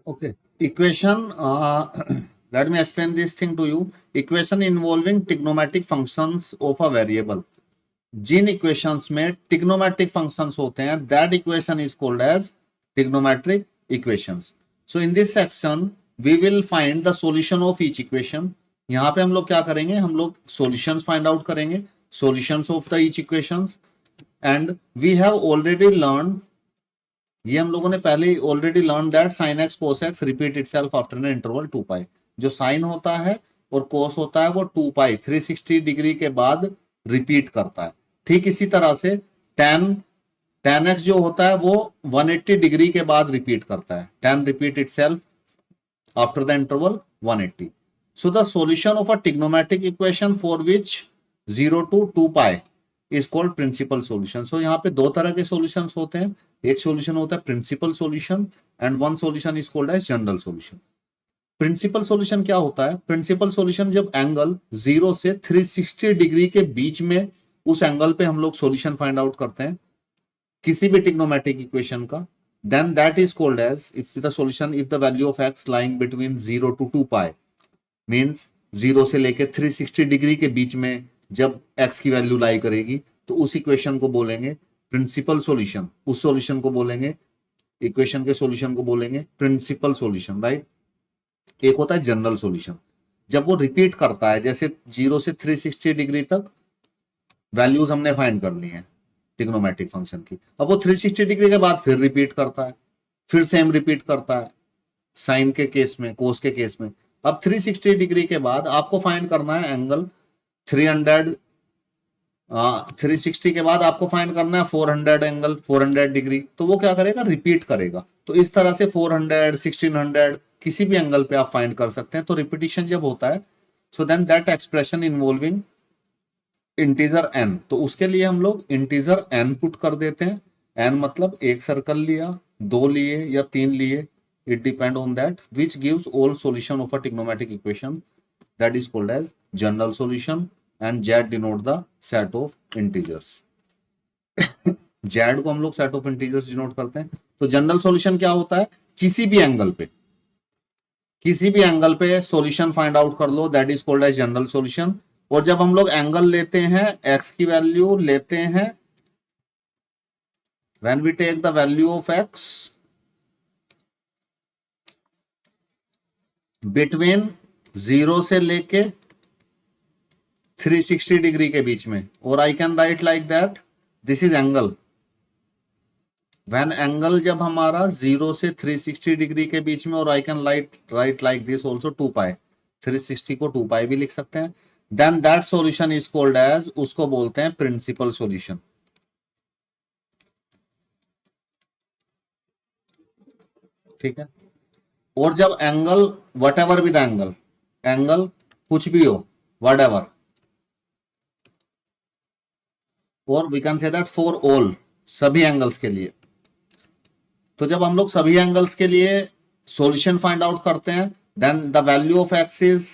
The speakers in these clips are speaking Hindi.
Okay. Equation, let me explain this thing to you. Equation involving trigonometric functions of a variable. Jin equations में trigonometric functions होते हैं, that equation is called as trigonometric equations. So in this section, we will find the solution of each equation. यहाँ पे हम लोग क्या करेंगे, हम लोग solutions find out करेंगे, solutions of the each equations, and we have already learned, ये हम लोगों ने पहले already learn that sine x cos x repeat itself after an interval 2 पाई. जो साइन होता है और कोस होता है वो 2 पाई 360 डिग्री के बाद रिपीट करता है. ठीक इसी तरह से tan x जो होता है वो 180 डिग्री के बाद रिपीट करता है. tan repeat itself after the interval 180. So the solution of a trigonometric equation for which 0 to 2 pi is called principal solution. So यहाँ पे दो तरह के सॉल्यूशंस होते हैं. एक सॉल्यूशन होता है principal solution and one solution is called as general solution. Principal solution क्या होता है? प्रिंसिपल सॉल्यूशन जब एंगल 0 से 360 डिग्री के बीच में, उस एंगल पे हम लोग सॉल्यूशन फाइंड आउट करते हैं किसी भी ट्रिग्नोमेट्रिक इक्वेशन का, then that is called as, if the solution, if the value of x lying between 0 to 2 pi means 0 से लेके 360 डिग्री के बीच में जब x की वैल्यू लाई करेगी तो उस इक्वेशन को बोलेंगे प्रिंसिपल सॉल्यूशन. उस सॉल्यूशन को बोलेंगे, इक्वेशन के सॉल्यूशन को बोलेंगे प्रिंसिपल सॉल्यूशन, राइट. एक होता है जनरल सॉल्यूशन, जब वो रिपीट करता है, जैसे 0 से 360 डिग्री तक वैल्यूज हमने फाइंड कर ली हैं ट्रिग्नोमेट्रिक फंक्शन की. अब वो 360 डिग्री के बाद फिर रिपीट करता है, फिर सेम रिपीट करता है साइन के केस में, कोस के केस में. अब 360 डिग्री के बाद आपको फाइंड करना है एंगल 360 के बाद आपको फाइंड करना है 400 एंगल 400 डिग्री. तो वो क्या करेगा? रिपीट करेगा. तो इस तरह से 400 1600 किसी भी एंगल पे आप फाइंड कर सकते हैं. तो रिपीटिशन जब होता है, so then that expression involving integer n, तो उसके लिए हम लोग इंटीजर n पुट कर देते हैं. n मतलब एक सर्कल लिया, 2 लिए या 3 लिए, it depend on that, which gives all solution of a trigonometric equation, that is called as general solution. And z denote the set of integers. z को हम लोग सेट ऑफ इंटीजर्स डिनोट करते हैं. तो जनरल सॉल्यूशन क्या होता है? किसी भी एंगल पे सॉल्यूशन फाइंड आउट कर लो, that is called as general solution. और जब हम लोग एंगल लेते हैं, x की वैल्यू लेते हैं, when we take the value of x between 0 से लेके 360 डिग्री के बीच में, और I can write like that, this is angle. When angle जब हमारा 0 से 360 डिग्री के बीच में, और I can write like this also 2 pi, 360 को 2 पाई भी लिख सकते हैं. Then that solution is called as, उसको बोलते हैं प्रिंसिपल सॉल्यूशन. ठीक है. और जब angle whatever with angle कुछ भी हो, वट एवर, और we can say that for all, सभी एंगल्स के लिए. तो जब हम लोग सभी एंगल्स के लिए सॉल्यूशन फाइंड आउट करते हैं, then the value of x is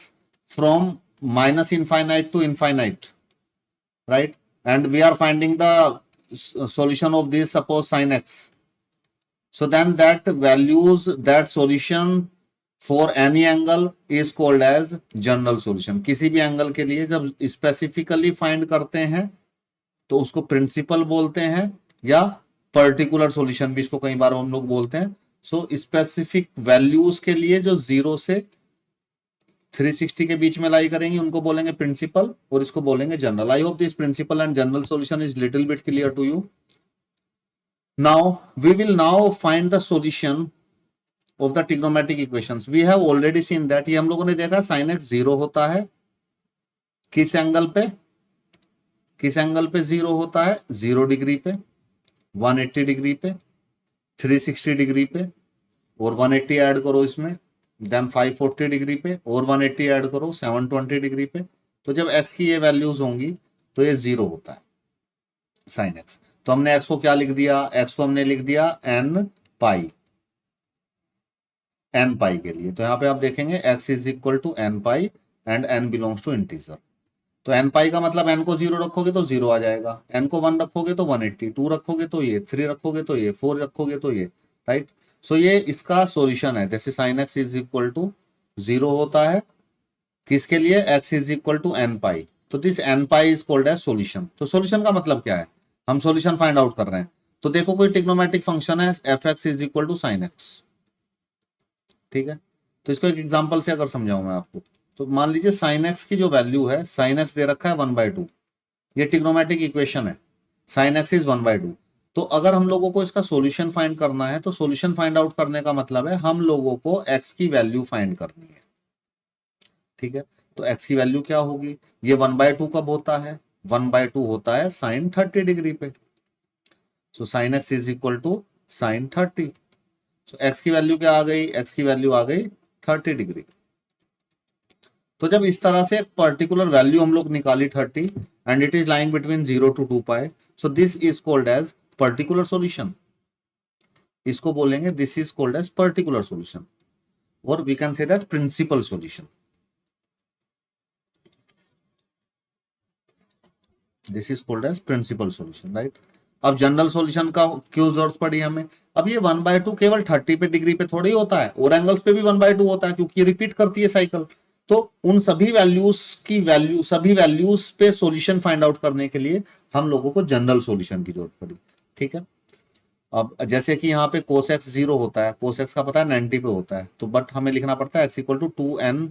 from minus infinite to infinite, right? And we are finding the solution of this, suppose sin x. So then that values, that solution for any angle is called as general solution. किसी भी एंगल के लिए जब स्पेसिफिकली फाइंड करते हैं तो उसको प्रिंसिपल बोलते हैं, या पर्टिकुलर सॉल्यूशन भी इसको कई बार हम लोग बोलते हैं. सो स्पेसिफिक वैल्यूज के लिए जो 0 से 360 के बीच में लाई करेंगे उनको बोलेंगे प्रिंसिपल, और इसको बोलेंगे general. I hope this principal and general solution is little bit clear to you. Now we will now find the solution of the trigonometric equations. We have already seen that, ये हम लोगों ने देखा sin x 0 होता है किस एंगल पे? 0 होता है 0 डिग्री पे, 180 डिग्री पे, 360 डिग्री पे, और 180 ऐड करो इसमें, देन 540 डिग्री पे, और 180 ऐड करो 720 डिग्री पे. तो जब x की ये वैल्यूज होंगी तो ये 0 होता है sin x. तो हमने x को क्या लिख दिया? x को हमने लिख दिया n पाई के लिए. तो यहां पे आप देखेंगे x is equal to n pi and n belongs to integer. तो n पाई का मतलब n को 0 रखोगे तो 0 आ जाएगा, n को 1 रखोगे तो 180, 2 रखोगे तो ये, 3 रखोगे तो ये, 4 रखोगे तो ये, राइट. सो ये इसका सॉल्यूशन है, जैसे sine x is equal to 0 होता है किसके लिए, x is equal to n pi, तो this n pi is called as solution. तो सॉल्यूशन का मतलब क्या है, हम सॉल्यूशन फाइंड आउट कर रहे हैं। तो देखो कोई ट्रिग्नोमेट्रिक फंक्शन है F x is equal to sine x, ठीक है। तो इसको एक एग्जांपल से अगर समझाऊं मैं आपको, तो मान लीजिए साइन एक्स की जो वैल्यू है, साइन एक्स दे रखा है 1/2, ये ट्रिग्नोमेट्रिक इक्वेशन है, साइन एक्स इज 1/2। तो अगर हम लोगों को इसका सॉल्यूशन फाइंड करना है, तो सॉल्यूशन फाइंड आउट करने का मतलब है हम लोगों को एक्स की वैल्यू फाइंड करनी है, ठीक है। तो एक्स की वैल्यू क्या होगी, ये 1/2 कब होता है, 1/2 होता है साइन 30 डिग्री पे। So sine x is equal to sine 30। So x की वैल्यू क्या आ गई, एक्स की वैल्यू आ गई 30 डिग्री। तो जब इस तरह से एक पर्टिकुलर वैल्यू हम लोग निकाली 30 and it is lying between 0 to 2 pi, so this is called as particular solution. इसको बोलेंगे this is called as particular solution, और we can say that principal solution. This is called as principal solution, right. अब जनरल सॉल्यूशन का क्यों जरूरत पड़ी हमें, अब ये 1/2 केवल 30 पे डिग्री पे थोड़ी होता है, और एंगल्स पे भी 1/2 होता है, क्योंकि ये रिपीट करती है साइकिल। तो उन सभी वैल्यूज पे सॉल्यूशन फाइंड आउट करने के लिए हम लोगों को जनरल सॉल्यूशन की जरूरत पड़ी, ठीक है। अब जैसे कि यहाँ पे cos x 0 होता है, cos x का पता है 90 पे होता है, तो बट हमें लिखना पड़ता है x equal to 2n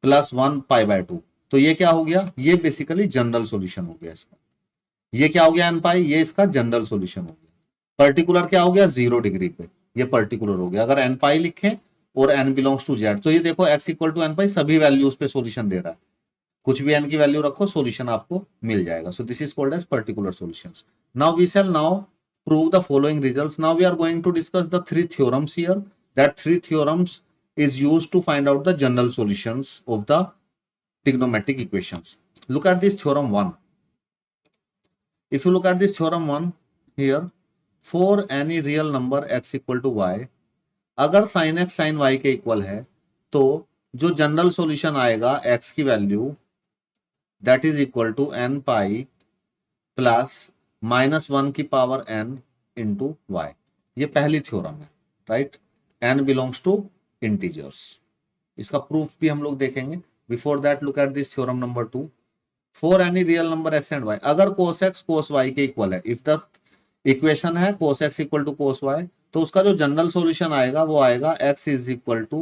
plus 1 pi. तो ये क्या हो गया, ये बेसिकली जनरल सॉल्यूशन हो गया इसका। ये क्या हो गया एन पाई, ये इसका जनरल सॉल्यूशन हो गया। पर्टिकुलर क्या हो गया, 0 डिग्री पे, ये पर्टिकुलर हो गया। अगर एन पाई लिखें और एन बिलोंग्स टू जेड, तो ये देखो एक्स इक्वल टू एन पाई सभी वैल्यूज पे सॉल्यूशन दे रहा है, कुछ भी एन की वैल्यू रखो सॉल्यूशन आपको मिल जाएगा। So this is called as particular solutions. Now we shall now prove the following results. Now we are going to discuss the three theorems here. That three theorems is used to find out the general solutions of the trigonometric equations. Look at this theorem 1. If you look at this theorem 1 here, for any real number x equal to y, अगर sin x sin y के इक्वल है, तो जो जनरल सॉल्यूशन आएगा x की value that is equal to n pi plus -1 की पावर n इंटू वाई। ये पहली थ्योरम है, right. n belongs to integers. इसका प्रूफ भी हम लोग देखेंगे। Before that look at this theorem number 2। For any real number x and y, अगर cos x cos y के इक्वल है, इफ द इक्वेशन है cos x equal to cos y, तो उसका जो जनरल सॉल्यूशन आएगा वो आएगा x is equal to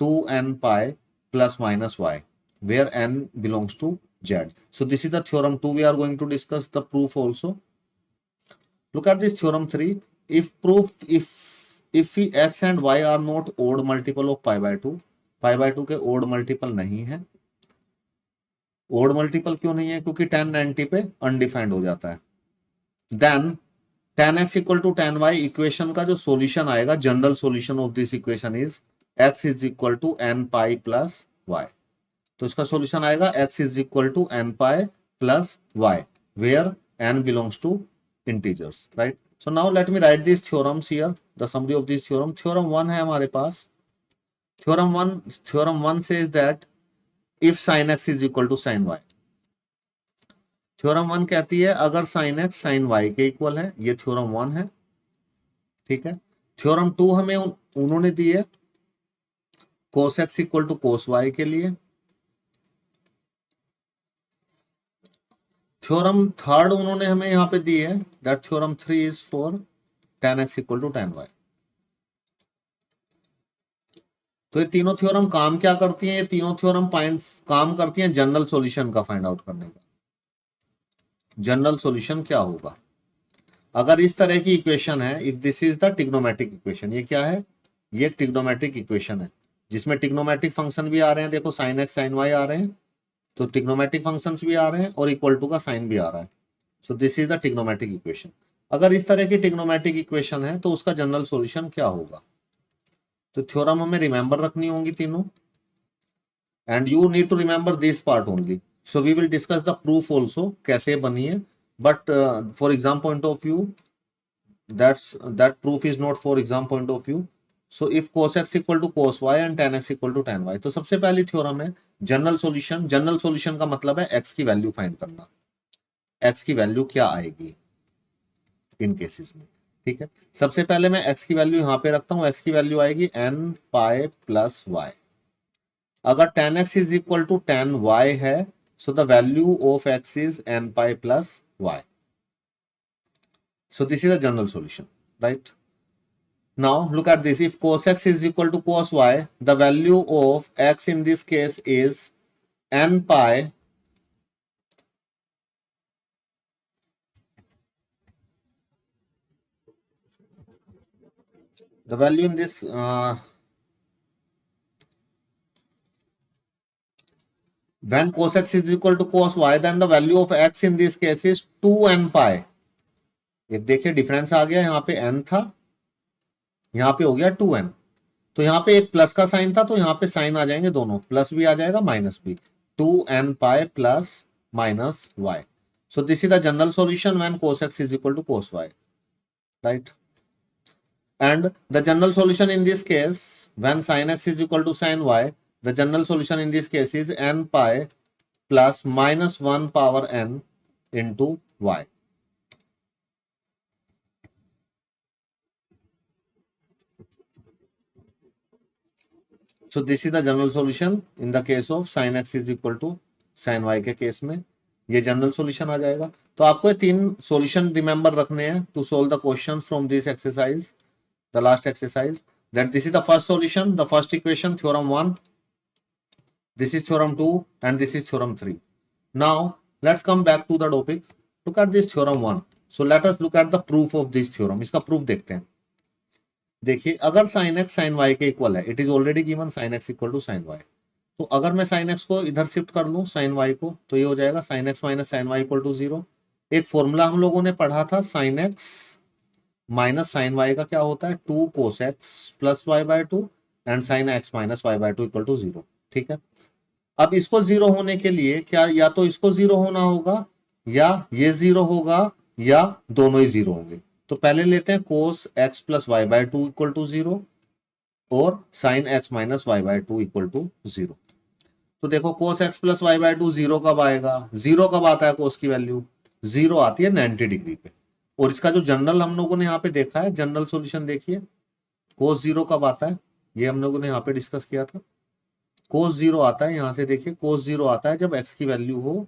2n pi plus minus y, where n belongs to z. So this is the theorem 2. We are going to discuss the proof also. Look at this theorem 3. If x and y are not odd multiple of pi/2, pi/2 के odd multiple नहीं है। odd multiple क्यों नहीं है, क्योंकि tan 90 पे undefined हो जाता है। Then tan x equal to tan y equation का जो सॉल्यूशन आएगा, general solution of this equation is x is equal to n pi plus y। तो इसका सॉल्यूशन आएगा x is equal to n pi plus y, where n belongs to integers, right? So now let me write these theorems here, the summary of this theorem. Theorem 1 है हमारे पास। theorem 1 says that if sin x is equal to sin y, theorem 1 कहती है अगर sin x sin y के इक्वल है, ये थ्योरम 1 है, ठीक है। थ्योरम 2 हमें उन्होंने दी है cos x equal to cos y के लिए। थ्योरम 3 उन्होंने हमें यहां पे दी है, that theorem 3 is for tan x equal to tan y। तो ये तीनों थ्योरम काम क्या करती हैं, ये तीनों थ्योरम काम करती हैं जनरल सॉल्यूशन का फाइंड आउट करने का। जनरल सॉल्यूशन क्या होगा अगर इस तरह की इक्वेशन है, if this is the trigonometric equation. ये क्या है, ये एक ट्रिग्नोमेट्रिक इक्वेशन है जिसमें ट्रिग्नोमेट्रिक फंक्शन भी आ रहे हैं, देखो sin x sin y आ रहे हैं, तो ट्रिग्नोमेट्रिक फंक्शंस भी आ रहे हैं और इक्वल टू का साइन भी आ रहा है। So this is the trigonometric equation. अगर इस तरह की ट्रिग्नोमेट्रिक इक्वेशन है तो उसका जनरल सॉल्यूशन क्या होगा। तो थ्योरम हमें रिमेंबर रखनी होंगी तीनों, and you need to remember this part only. So we will discuss the proof also, कैसे बनी है, but for exam point of view that proof is not for exam point of view. So if cos x equal to cos y and tan x equal to tan y, तो सबसे पहली थ्योरम है जनरल सॉल्यूशन। जनरल सॉल्यूशन का मतलब है x की वैल्यू फाइंड करना, x की वैल्यू क्या आएगी इन केसेस में, ठीक है, सबसे पहले मैं x की वैल्यू यहां पे रखता हूं, x की वैल्यू आएगी n पाई प्लस y। अगर tan x is equal to tan y है, so the value of x is n pi plus y. So this is the general solution, right? Now look at this. If cos x is equal to cos y, the value of x in this case is n pi the value in this when cos x is equal to cos y, then the value of x in this case is 2n pi. एक देखिए डिफरेंस आ गया, यहाँ पे n था, यहाँ पे हो गया 2n। तो यहाँ पे एक प्लस का साइन था, तो यहाँ पे साइन आ जाएंगे दोनों, प्लस भी आ जाएगा माइनस भी, 2n pi plus minus y. So this is the general solution when cos x is equal to cos y, right? And the general solution in this case when sin x is equal to sin y, the general solution in this case is n pi plus minus 1 power n into y. So this is the general solution in the case of sin x is equal to sin y के केस में ये जनरल सॉल्यूशन आ जाएगा। तो आपको ये तीन सॉल्यूशन रिमेंबर रखने हैं to solve the questions from this exercise, the last exercise, that this is the first solution, the first equation, theorem 1, this is theorem 2 and this is theorem 3. Now let's come back to the topic. Look at this theorem 1. So let us look at the proof of this theorem. इसका प्रूफ देखते हैं। देखिए अगर sin x sin y के इक्वल है, it is already given sin x equal to sin y, तो अगर मैं sin x को इधर शिफ्ट कर लूं sin y को, तो ये हो जाएगा sin x minus sin y equal to 0। एक फॉर्मूला हम लोगों ने पढ़ा था, sin x minus sin y का क्या होता है, 2 cos x plus y by 2 and sin x minus y by 2 equal to 0। ठीक है, अब इसको जीरो होने के लिए क्या, या तो इसको जीरो होना होगा या ये जीरो होगा या दोनों ही जीरो होंगे। तो पहले लेते हैं cos x plus y by two equal to 0 और sin x minus y by two equal to 0। तो देखो cos x plus y by two 0 कब आएगा, 0 कब आता है cos की वैल्यू, 0 आती है 90 डिग्री पे। और इसका जो जनरल हम लोगों ने यहाँ पे देखा है, जनरल सॉल्यूशन देखिए, cos 0 कब आता है, ये हम लोगों ने यहाँ पे डिस्कस किया था। cos 0 आता है, यहां से देखिए cos 0 आता है जब x की वैल्यू हो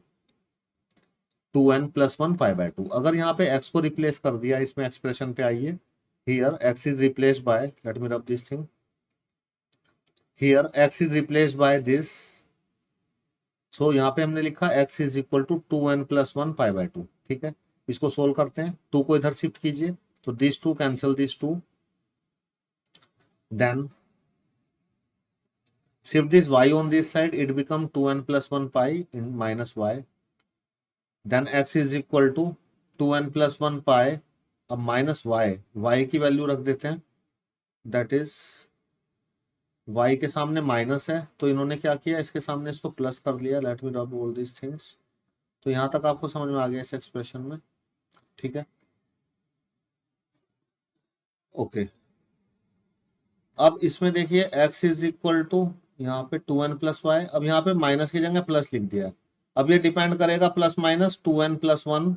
2n प्लस 1 पाई बाय 2। अगर यहाँ पे x को रिप्लेस कर दिया, इसमें एक्सप्रेशन पे आइए, here x is replaced by, let me rub this thing, here x is replaced by this. So यहाँ पे हमने लिखा x is equal to 2n plus 1 pi by 2। ठीक है, इसको सोल्व करते हैं, 2 को इधर शिफ्ट कीजिए, तो this 2 cancel this 2, then shift this y on this side, it become 2n plus 1 pi in minus y, then x is equal to 2n plus 1 pi, अब माइनस y की वैल्यू रख देते हैं, दैट इज y के सामने माइनस है, तो इन्होंने क्या किया, इसके सामने इसको प्लस कर लिया। Let me drop all this things. तो यहां तक आपको समझ में आ गया इस एक्सप्रेशन में, ठीक है, ओके। अब इसमें देखिए x इज इक्वल टू यहाँ पे 2n प्लस वाई, अब यहाँ पे माइनस की जगह प्लस लिख दिया है। अब ये डिपेंड करेगा plus minus 2n plus 1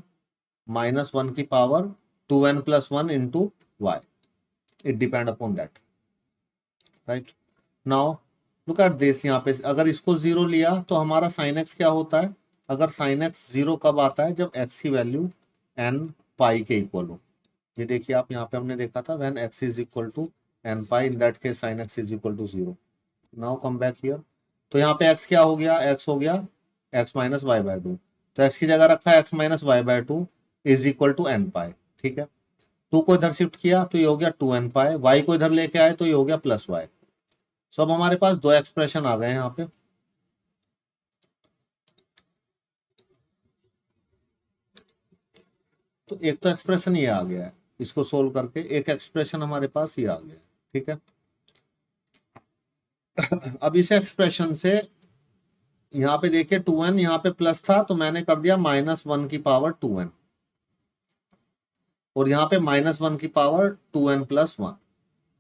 minus 1 की power 2n plus 1 into y, it depend upon that, right. Now look at this, यहाँ पे अगर इसको जीरो लिया तो हमारा साइन एक्स क्या होता है, अगर साइन एक्स जीरो कब आता है, जब एक्स की वैल्यू n पाई के इक्वल हो। ये देखिए आप, यहाँ पे हमने देखा था when x is equal to n pi, in that case sin x is equal to 0। Now come back here, तो यहाँ पे x क्या हो गया, x हो गया x माइनस वाई बाय 2, तो x की जगह रखा है x minus y by 2 is equal to n pi. ठीक है, 2 को इधर शिफ्ट किया तो ये हो गया 2n पाई, y को इधर लेके आए तो ये हो गया प्लस y। सो अब हमारे पास दो एक्सप्रेशन आ गए हैं यहाँ पे। तो एक तो एक्सप्रेशन ये आ गया है, इसको सोल्व करके एक एक्सप्रेशन हमारे पास ये आ गया है। ठीक है, अब इस एक्सप्रेशन से यहाँ पे देखिए 2n, यहाँ पे प्लस था तो मैंने कर दिया माइनस 1 की पावर 2n, और यहाँ पे माइनस 1 की पावर 2n प्लस 1।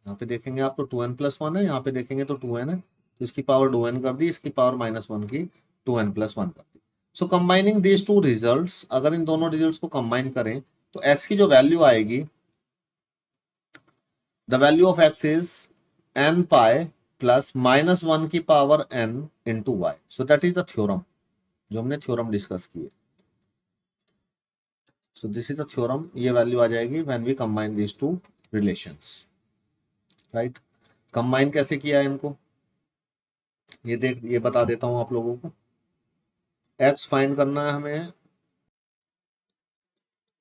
यहाँ पे देखेंगे आप तो 2n प्लस 1 है, यहाँ पे देखेंगे तो 2n है, तो इसकी पावर 2n कर दी, इसकी पावर माइनस 1 की 2n प्लस 1 कर दी। सो कंबाइनिंग दीज टू रिजल्ट्स, अगर इन दोनों रिजल्ट्स को कंबाइन करें तो x की जो वैल्यू आएगी the value of x is n pi plus -1 की power n into y. So that is the theorem जो हमने थ्योरम डिस्कस की है. So this is the theorem. ये वैल्यू आ जाएगी when we combine these two relations. Right. Combine कैसे किया है इनको, ये बता देता हूं आप लोगों को. x फाइंड करना है हमें.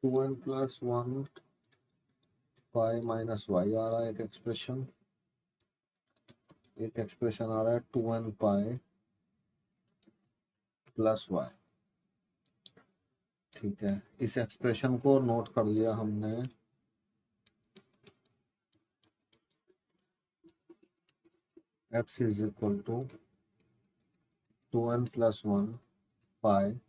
2n plus 1 pi minus y आ रहा है एक एक्सप्रेशन आ रहा है 2n पाई प्लस वाई. ठीक है, इस एक्सप्रेशन को नोट कर लिया हमने. x is equal to 2n plus 1 pi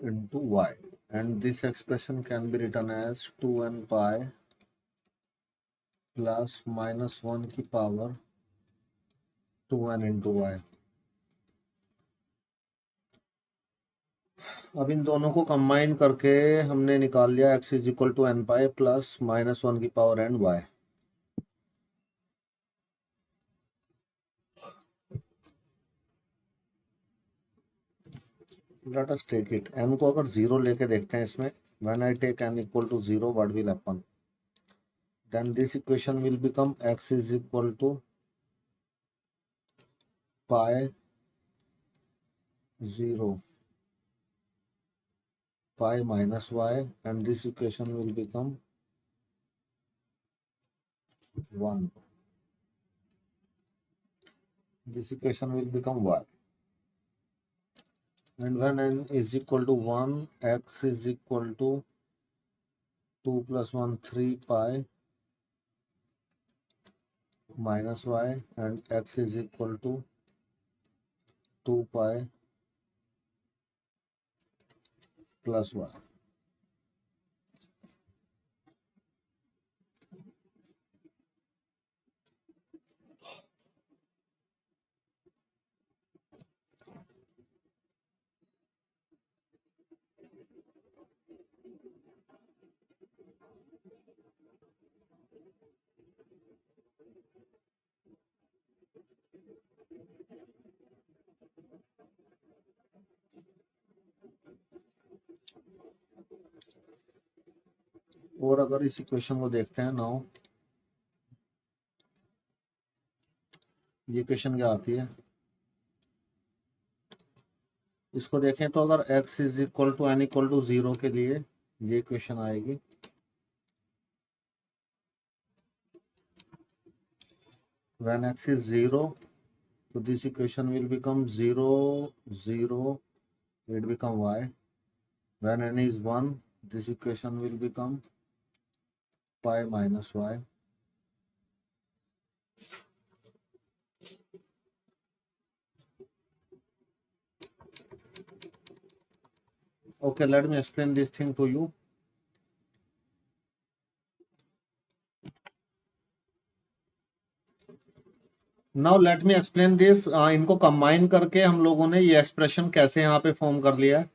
into y, and this expression can be written as 2n pi plus -1 की पावर 2n into y. अब इन दोनों को कंबाइन करके हमने निकाल लिया x is equal to n pi plus -1 की power n y. Let us take it. n को अगर 0 लेके देखते हैं इसमें, when I take n equal to 0, what will happen? Then this equation will become x is equal to pi 0 pi minus y, and this equation will become 1. This equation will become y. And when n is equal to 1, x is equal to 2 plus 1 3 pi minus y, and x is equal to 2 pi plus y. और अगर इस इक्वेशन को देखते हैं नाउ, ये इक्वेशन क्या आती है, इसको देखें तो अगर x is equal to n equal to 0 के लिए ये इक्वेशन आएगी. When x is 0, so this equation will become 0 0, it become y. When n is 1, this equation will become pi minus y. Okay, let me explain this thing to you. Now let me explain this. इनको कंबाइन करके हम लोगों ने ये एक्सप्रेशन कैसे यहाँ पे फॉर्म कर लिया है.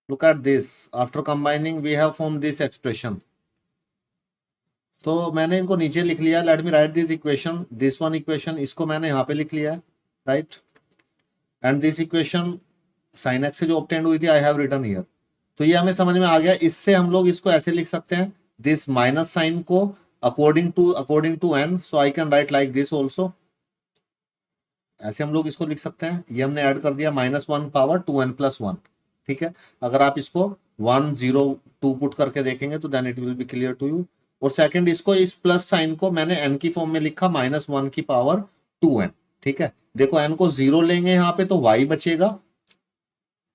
Look at this. After combining, we have formed this expression. तो मैंने इनको नीचे लिख लिया. Let me right this equation. This one equation इसको मैंने यहाँ पे लिख लिया है, right. And this equation sine x से जो ऑब्टेंड हुई थी, आई हैव रिटन हियर. तो ये हमें समझ में आ गया. इससे हम लोग इसको ऐसे लिख सकते हैं, दिस माइनस साइन को according to n. So I can write like this also. ऐसे हम लोग इसको लिख सकते हैं. ये हमने ऐड कर दिया -1 पावर 2n प्लस 1. ठीक है. अगर आप इसको 1 0 2 पुट करके देखेंगे तो then it will be clear to you. और सेकंड, इसको इस प्लस साइन को मैंने n की फॉर्म में लिखा -1 की पावर 2n. ठीक है. देखो n को 0 लेंगे यहाँ पे तो y बचेगा,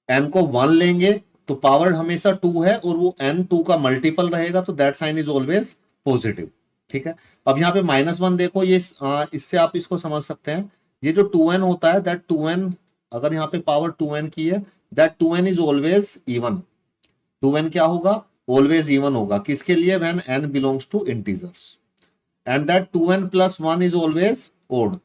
n को 1 लेंगे तो पावर हमेशा 2 है और वो n 2 का मल्टीपल रहेगा, तो that sign is always positive. ठीक है. अब यहाँ पे -1 देखो, ये इससे आप इसको समझ सकते हैं. ये जो 2n होता है, दैट 2n अगर यहाँ पे पावर 2n की है, that 2n is always even. 2n क्या होगा, ऑलवेज इवन होगा. किसके लिए, when n belongs to integers. And that 2n plus 1 is always odd.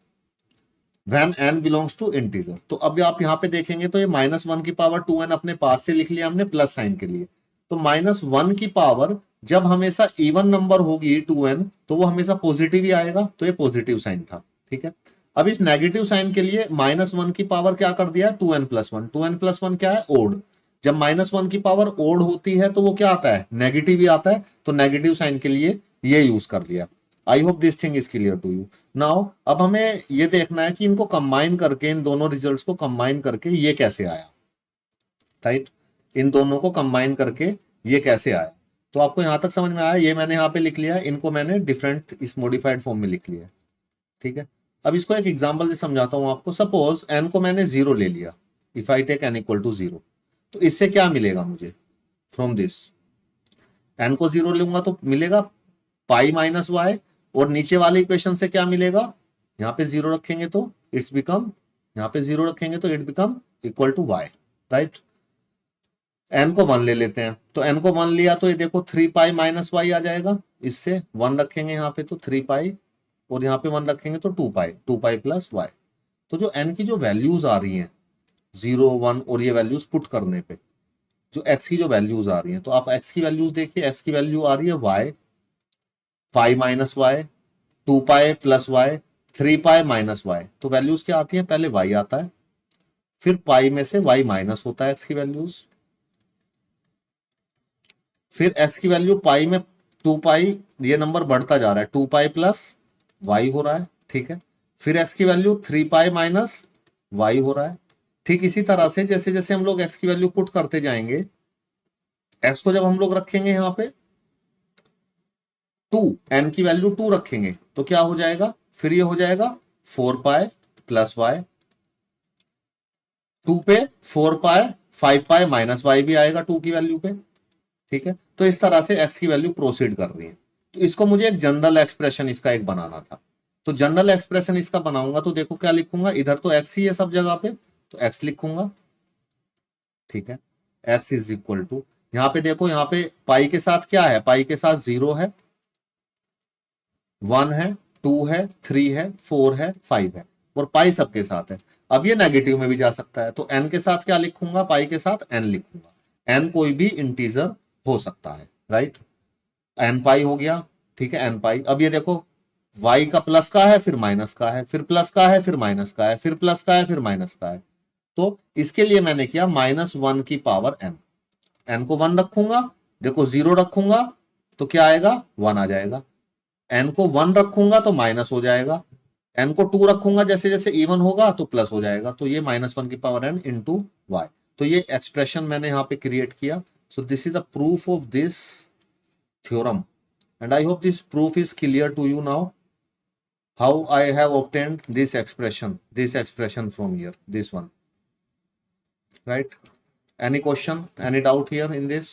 When n belongs to integer. तो अब आप यहाँ पे देखेंगे तो ये -1 की पावर 2n अपने पास से लिख लिया हमने प्लस साइन के लिए। तो -1 की पावर जब हमेशा इवन नंबर होगी 2n तो वो हमेशा पॉजिटिव ही आएगा, तो ये पॉजिटिव साइन था। ठीक है, अब इस नेगेटिव साइन के लिए -1 की पावर क्या कर दिया, 2n+1। 2n+1 क्या है, ओड। जब -1 की पावर ओड होती है तो वो क्या आता है, नेगेटिव ही आता है, तो नेगेटिव साइन के लिए ये यूज कर दिया। I hope this thing is clear to you. Now अब हमें ये देखना है कि इनको कंबाइन करके, इन दोनों रिजल्ट्स को कंबाइन करके ये कैसे आया, राइट। इन दोनों को कंबाइन करके ये कैसे आया। तो आपको यहां तक समझ में आया, ये मैंने यहाँ पे लिख लिया, इनको मैंने डिफरेंट इस मॉडिफाइड फॉर्म में लिख लिया। ठीक है, अब इसको एक एग्जांपल से समझाता हूं आपको। सपोज n को मैंने 0 ले लिया, if I take n equal to 0, तो इससे क्या मिलेगा मुझे फ्रॉम दिस। n को 0 लूंगा तो मिलेगा पाई माइनस वाई, और नीचे वाले इक्वेशन से क्या मिलेगा, यहाँ पे 0 रखेंगे तो इट्स बिकम, यहाँ पे 0 रखेंगे तो it become equal to y, right. n को 1 ले लेते हैं, तो n को 1 लिया तो ये देखो 3 पाई माइनस वाई आ जाएगा, इससे 1 रखेंगे यहाँ पे तो 3 पाई, और यहाँ पे 1 रखेंगे तो 2 पाई प्लस वाई। तो जो n की जो वैल्यूज आ रही हैं 0 1 और ये वैल्यूज पुट करने पे जो x की जो वैल्यूज आ रही हैं, तो आप x की वैल्यूज देखिए, x की वैल्यू आ रही है y, pi minus y, 2 pi plus y, 3 pi minus y. तो वैल्यूज क्या आती है, पहले y आता है, फिर पाई में से y माइनस होता है x की वैल्यूज, फिर x की वैल्यू पाई में 2 पाई, ये नंबर बढ़ता जा रहा है, 2 पाई प्लस y हो रहा है। ठीक है, फिर x की वैल्यू 3 पाई माइनस y हो रहा है। ठीक इसी तरह से जैसे जैसे हम लोग x की वैल्यू पुट करते जाएंगे, x को जब हम लोग रखेंगे यहाँ पे 2, n की वैल्यू 2 रखेंगे तो क्या हो जाएगा, फिर ये हो जाएगा 4 पाई प्लस वाई, 2 पे 4 पाई, 5 पाई माइनस वाई भी आएगा 2 की वैल्यू पे। ठीक है, तो इस तरह से x की वैल्यू प्रोसीड कर रही है। तो इसको मुझे एक जनरल एक्सप्रेशन इसका एक बनाना था, तो जनरल एक्सप्रेशन इसका बनाऊंगा तो देखो क्या लिखूंगा, इधर तो x ही है सब जगह पे, तो x लिखूंगा। ठीक है, x इज इक्वल टू, यहाँ पे देखो, यहाँ पे पाई के साथ क्या है, पाई के साथ 0 है, 1 है, 2 है, 3 है, 4 है, 5 है, और पाई सबके साथ है। अब ये नेगेटिव में भी जा सकता है, तो n के साथ क्या लिखूंगा, पाई के साथ n लिखूंगा। n कोई भी इंटीजर हो सकता है, राइट। n पाई हो गया, ठीक है, n पाई। अब ये देखो y का प्लस का है, फिर माइनस का है, फिर प्लस का है, फिर माइनस का है, फिर प्लस का है, फिर माइनस का है। तो इसके लिए मैंने किया -1 की पावर n, n को 1 रखूंगा, देखो 0 रखूंगा तो क्या आएगा, 1 आ जाएगा, n को 1 रखूंगा तो माइनस हो जाएगा, n को 2 रखूंगा जैसे जैसे इवन होगा तो प्लस हो जाएगा, तो ये -1 की पावर n इंटू वाई। तो ये एक्सप्रेशन मैंने यहाँ पे क्रिएट किया। सो this is the proof of this theorem, and I hope this proof is clear to you now, how I have obtained this expression from here, this one, right? Any question, any doubt here in this?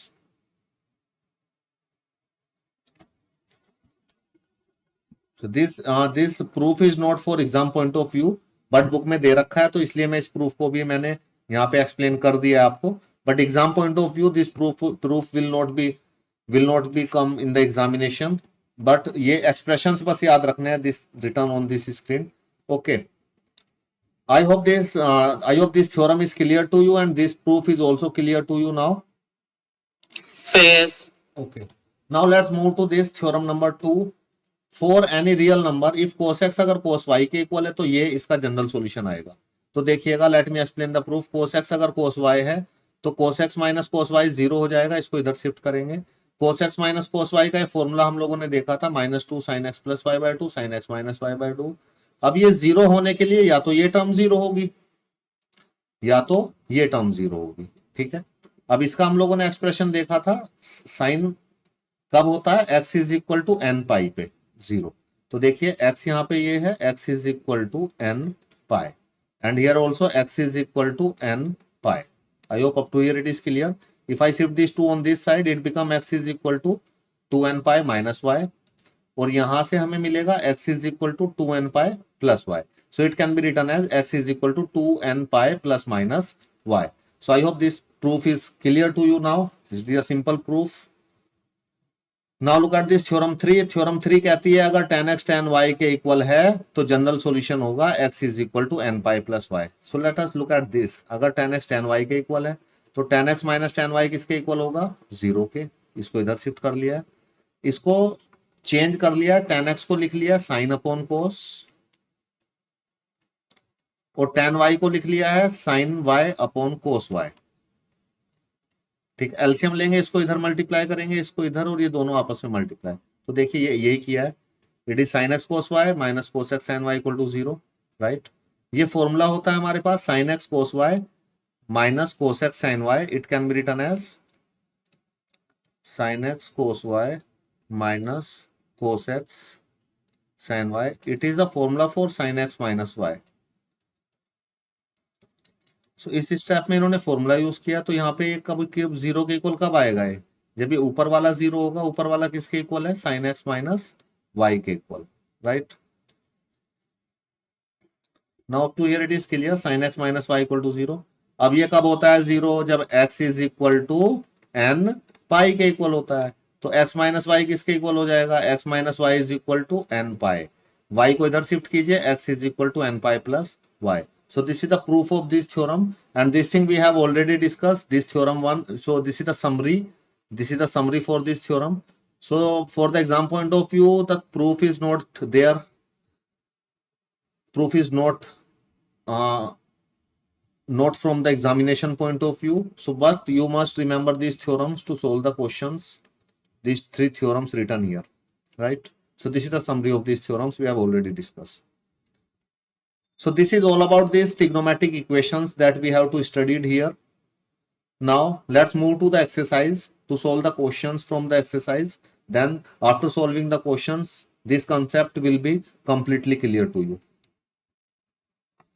So this proof is not for exam point of view, but book में दे रखा है तो इसलिए मैं इस proof को भी मैंने यहाँ पे explain कर दिया आपको, but exam point of view this proof will not be come in the examination, but ये expressions बस याद रखने हैं, this written on this screen. Okay, I hope this theorem is clear to you, and this proof is also clear to you now. So yes. Okay, now let's move to this theorem number 2. For any real number if cos x अगर cos y के इक्वल है तो ये इसका जनरल सॉल्यूशन आएगा। तो देखिएगा, let me explain the proof. cos x अगर cos y है तो cos x minus cos y 0 हो जाएगा, इसको इधर शिफ्ट करेंगे। cos x minus cos y का फॉर्मूला हम लोगों ने देखा था, -2 sin x plus y by 2 sin x minus y by 2। अब ये 0 होने के लिए या तो ये टर्म 0 होगी या तो ये टर्म 0 होगी। ठीक है, अब इसका हम लोगों ने एक्सप्रेशन देखा था, साइन कब होता है, x is equal to n pi पे 0। तो देखिए x यहाँ पे ये है, x is equal to n pi, and here also x is equal to n pi. I hope up to here it is clear. If I shift this 2 on this side it become x is equal to 2n pi minus y, और यहां से हमें मिलेगा x is equal to 2n pi plus y। So it can be written as x is equal to 2n pi plus minus y। So I hope this proof is clear to you now. This is a simple proof. Now look at this theorem 3. Theorem 3 कहती है अगर tan x tan y के इक्वल है तो जनरल सॉल्यूशन होगा x is equal to n pi plus y. So let us look at this. अगर tan x tan y के इक्वल है तो tan x minus tan y किसके इक्वल होगा? 0 के. इसको इधर शिफ्ट कर लिया, इसको चेंज कर लिया, tan x को लिख लिया साइन अपॉन कोस और tan y को लिख लिया है sine y upon cos y. ठीक, एलसीएम लेंगे, इसको इधर मल्टीप्लाई करेंगे, इसको इधर, और ये दोनों आपस में मल्टीप्लाई. तो देखिए यही किया है. It is sine x cos y minus cos x sine y equal to 0. Right, ये फॉर्मूला होता है हमारे पास sine x cos y minus cos x sine y. It can be written as sine x cos y minus cos x sine y. It is the formula for sine x minus y. So इस स्टेप में इन्होंने फॉर्मूला यूज किया. तो यहाँ पे कब 0 के इक्वल कब आएगा? ये जब ये ऊपर वाला 0 होगा. ऊपर वाला किसके इक्वल है? साइन एक्स माइनस वाई के equal. Right, now up to here it is clear. Sine x minus y equal to 0. अब ये कब होता है 0? जब x is equal to n pi के इक्वल होता है. तो x माइनस वाई किसके इक्वल हो जाएगा? x minus y is equal to n pi. y को इधर शिफ्ट कीजिए, x is equal to n pi plus y. So this is the proof of this theorem, and this thing we have already discussed, this theorem 1. So this is the summary. This is the summary for this theorem. So for the exam point of view, the proof is not there. Proof is not from the examination point of view. So but you must remember these theorems to solve the questions. These 3 theorems written here, right? So this is the summary of these theorems we have already discussed. So this is all about these trigonometric equations that we have to study here. Now let's move to the exercise to solve the questions from the exercise. Then after solving the questions, this concept will be completely clear to you.